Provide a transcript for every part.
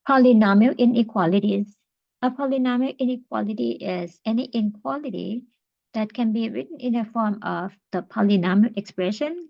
Polynomial inequalities. A polynomial inequality is any inequality that can be written in the form of the polynomial expression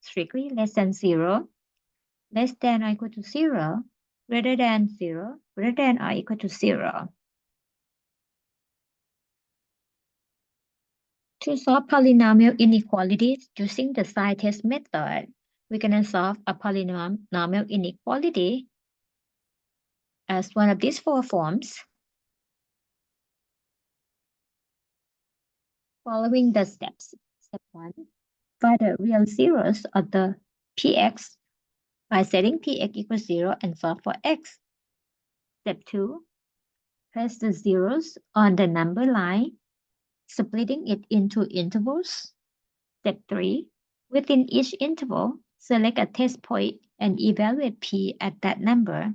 strictly less than 0, less than or equal to 0, greater than 0, greater than or equal to 0. To solve polynomial inequalities using the sign test method, we're going to solve a polynomial inequality as one of these four forms. Following the steps. Step 1, find the real zeros of the px by setting px equals 0 and solve for x. Step 2, place the zeros on the number line, splitting it into intervals. Step 3, within each interval, select a test point and evaluate p at that number.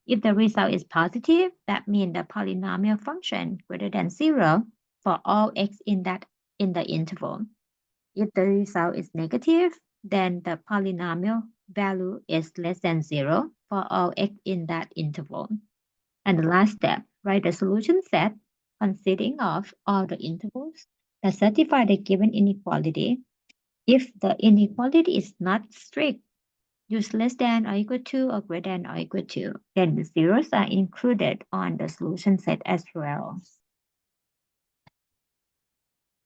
If the result is positive, that means the polynomial function greater than 0 for all x in the interval. If the result is negative, then the polynomial value is less than 0 for all x in that interval. And the last step, write the solution set consisting of all the intervals that satisfy the given inequality. If the inequality is not strict, use less than or equal to or greater than or equal to, then the zeros are included on the solution set as well.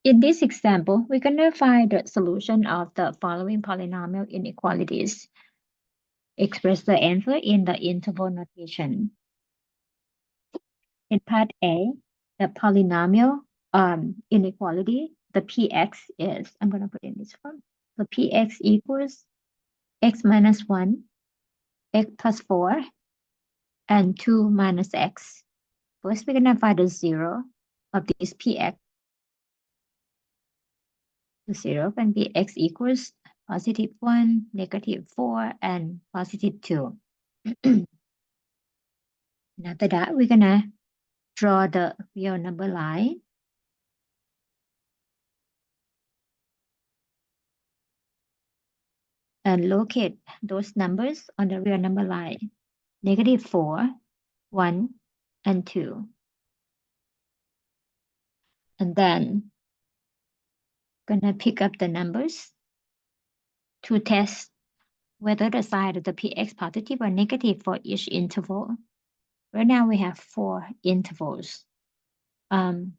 In this example, we're going to find the solution of the following polynomial inequalities. Express the answer in the interval notation. In part A, the polynomial inequality, the px is, I'm going to put in this form. So px equals x minus 1, x plus 4, and 2 minus x. First, we're going to find the 0 of this px. The 0 can be x equals positive 1, negative 4, and positive 2. And after that, we're going to draw the real number line. And locate those numbers on the real number line. Negative 4, 1, and 2. And then gonna pick up the numbers to test whether the sign of the px positive or negative for each interval. Right now we have 4 intervals. Let's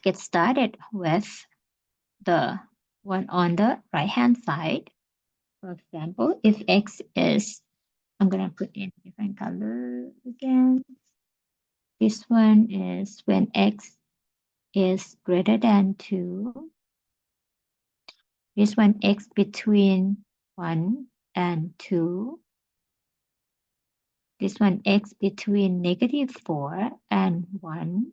get started with the one on the right hand side. For example, if x is, I'm gonna put in different color again. This one is when x is greater than 2. This one x between 1 and 2. This one x between negative 4 and 1.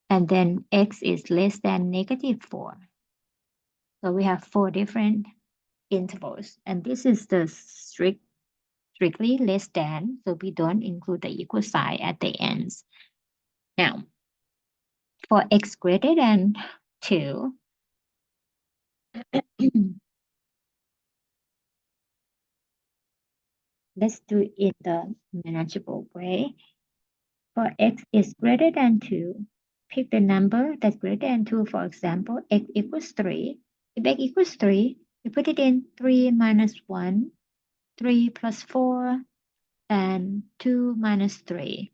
And then x is less than negative 4. So we have 4 different intervals. And this is the strictly less than, so we don't include the equal sign at the ends. Now, for x greater than 2, let's do it in the manageable way. For x is greater than 2, pick the number that's greater than 2, for example, x equals 3. If x equals 3, you put it in 3 minus 1, 3 plus 4, and 2 minus 3.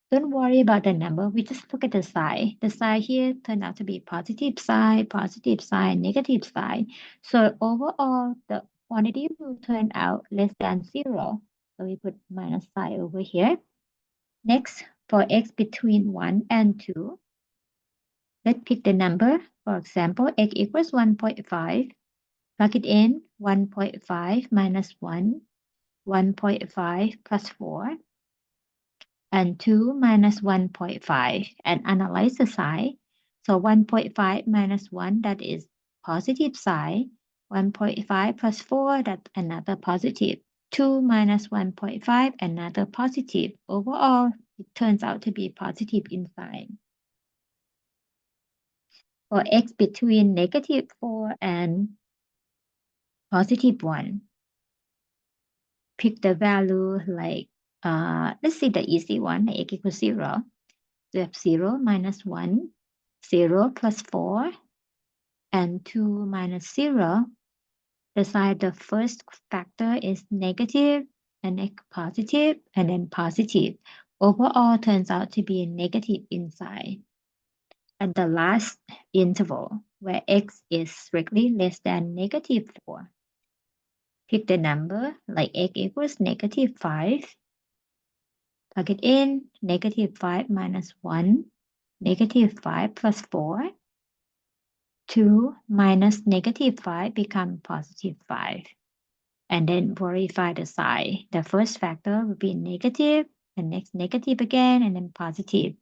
Don't worry about the number, we just look at the sign. The sign here turned out to be positive sign, negative sign. So overall, the quantity will turn out less than 0. So we put minus sign over here. Next, for x between 1 and 2, let's pick the number. For example, x equals 1.5. Plug it in, 1.5 minus 1, 1.5 plus 4, and 2 minus 1.5, and analyze the sign. So 1.5 minus 1, that is positive sign. 1.5 plus 4, that's another positive. 2 minus 1.5, another positive. Overall, it turns out to be positive in sign. For x between negative 4 and positive 1, pick the value like, let's see the easy one, x equals 0. We have 0 minus 1, 0 plus 4, and 2 minus 0. Decide the first factor is negative, and next positive, and then positive. Overall turns out to be a negative inside. At the last interval, where x is strictly less than negative 4, pick the number like x equals negative 5. Plug it in, negative 5 minus 1, negative 5 plus 4. 2 minus negative 5 become positive 5. And then verify the sign. The first factor will be negative, and next negative again, and then positive.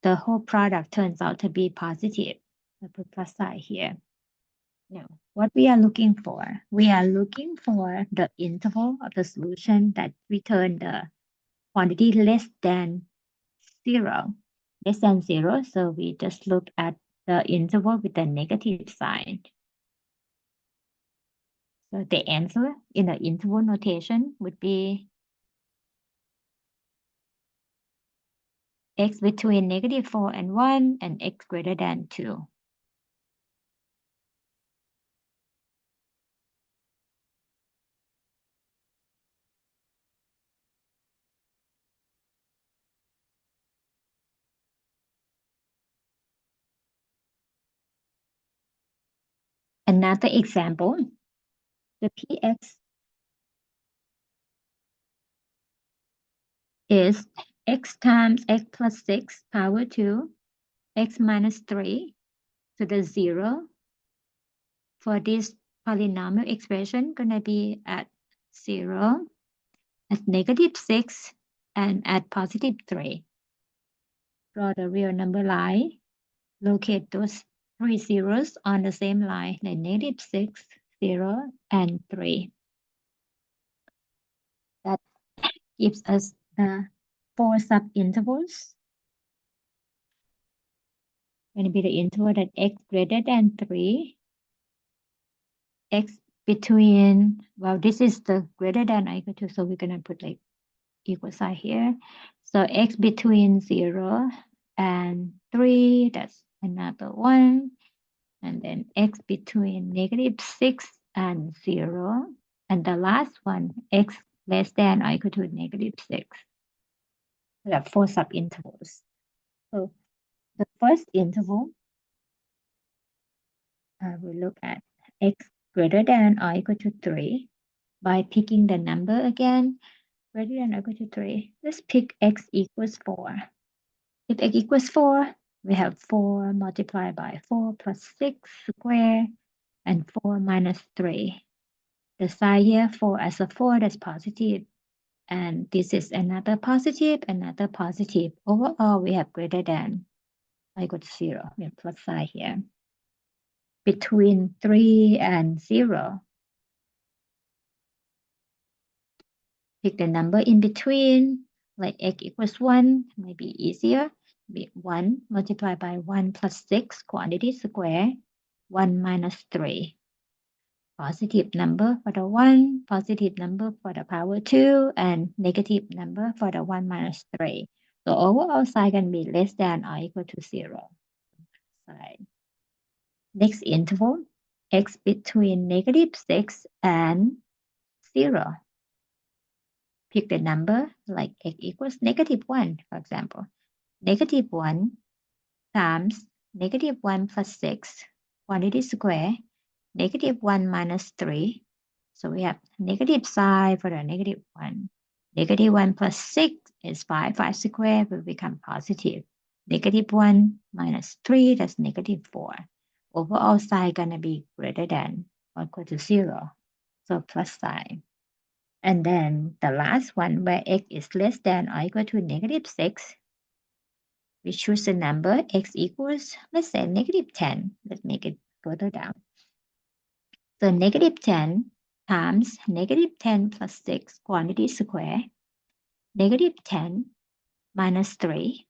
The whole product turns out to be positive. I put plus sign here. Now, what we are looking for? We are looking for the interval of the solution that return the quantity less than 0. Less than 0, so we just look at the interval with the negative sign. So the answer in the interval notation would be x between negative 4 and 1 and x greater than 2. Another example, the px is x times x plus 6 power 2, x minus 3 to the 0. For this polynomial expression, gonna be at 0, at negative 6, and at positive 3. Draw the real number line. Locate those 3 zeros on the same line, like negative 6, 0, and 3. That gives us the 4 sub-intervals. Going to be the interval that x greater than 3, x between, well, this is the greater than or equal to, so we're going to put like equal sign here. So x between 0 and 3, that's another one. And then x between negative 6 and 0. And the last one, x less than or equal to negative 6. We have 4 sub-intervals. So the first interval, we look at x greater than or equal to 3 by picking the number again, greater than or equal to 3. Let's pick x equals 4. If x equals 4, we have 4 multiplied by 4 plus 6 squared, and 4 minus 3. The sign here, 4 as a 4, that's positive. And this is another positive, another positive. Overall, we have greater than or equal to 0. We have plus sign here. Between 3 and 0, pick the number in between, like x equals 1, might be easier. Be 1 multiplied by 1 plus 6, quantity square, 1 minus 3. Positive number for the 1, positive number for the power 2, and negative number for the 1 minus 3. So overall sign can be less than or equal to 0. Side. Next interval, x between negative 6 and 0. Pick the number like x equals negative 1, for example. Negative 1 times negative 1 plus 6, quantity square, negative 1 minus 3. So we have negative sign for the negative 1. Negative 1 plus 6 is 5. 5 squared will become positive. Negative 1 minus 3, that's negative 4. Overall sign gonna be greater than or equal to 0. So plus sign. And then the last one where x is less than or equal to negative 6, we choose a number x equals, let's say negative 10. Let's make it further down. So negative 10 times negative 10 plus 6, quantity square, negative 10 minus 3.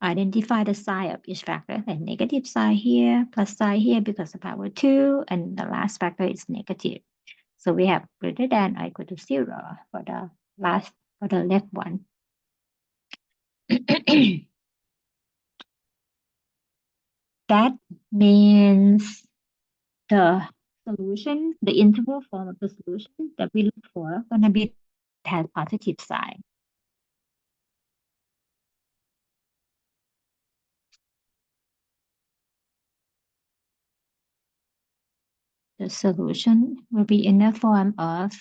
Identify the sign of each factor, like negative sign here, plus sign here because of power 2, and the last factor is negative. So we have greater than or equal to 0 for the left one. That means the solution, the interval form of the solution that we look for, gonna be has positive sign. The solution will be in the form of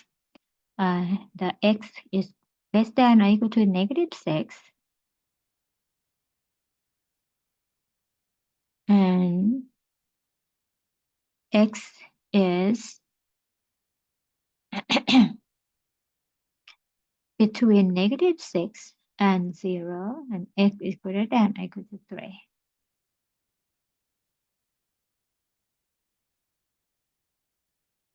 the x is less than or equal to -6, and x is between -6 and 0, and x is greater than or equal to 3.